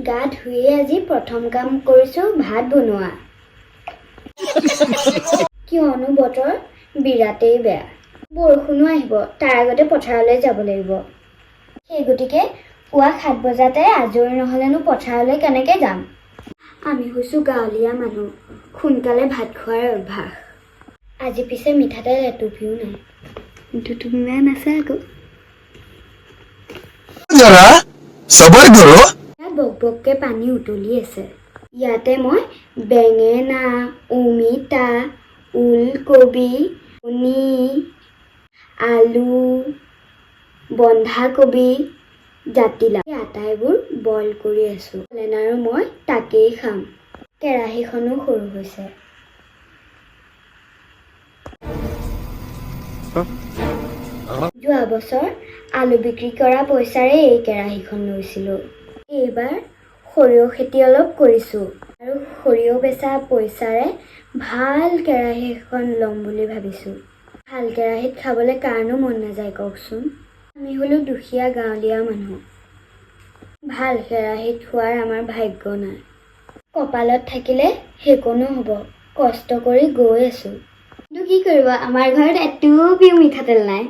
গা ধুয়ে আজি প্ৰথম কাম কৰিছোঁ ভাত বনোৱা। কিয়নো বতৰ বিৰাটেই বেয়া। বৰষুণো আহিব, তাৰ আগতে পথাৰলৈ যাব লাগিব। সেই গতিকে পুৱা 7 বজাতে আজৰি নহ'লেনো পথাৰলৈ কেনেকৈ যাম? আমি হৈছোঁ গাঁৱলীয়া মানুহ, সোনকালে ভাত খোৱাৰ অভ্যাস। আজি পিছে মিঠাতেল এটুপিও নাই। দুটুপিমান আছে আকৌ। বক বককে পানী উতলি আছে। ইয়াতে মই বেঙেনা, অমিতা, ওলকবি, কণী, আলু, বন্ধাকবি, জাতিলাও আটাইবোৰ বইল কৰি আছোঁ। কলেন আৰু মই তাকেই খাম। কেৰাহীখনো সৰু হৈছে। যোৱা বছৰ আলু বিক্ৰী কৰা পইচাৰে এই কেৰাহীখন লৈছিলোঁ। এইবাৰ সৰিয়হ খেতি অলপ কৰিছোঁ আৰু সৰিয়হ বেচা পইচাৰে ভাল কেৰাহী এখন ল'ম বুলি ভাবিছোঁ। ভাল কেৰাহীত খাবলৈ কাৰণো মন নাযায় কওকচোন? আমি হ'লো দুখীয়া গাঁৱলীয়া মানুহ। ভাল কেৰাহীত খোৱাৰ আমাৰ ভাগ্য নাই। কপালত থাকিলে সেইকণো হ'ব। কষ্ট কৰি গৈ আছোঁ। কিন্তু কি কৰিব, আমাৰ ঘৰত এটুপিও মিঠাতেল নাই।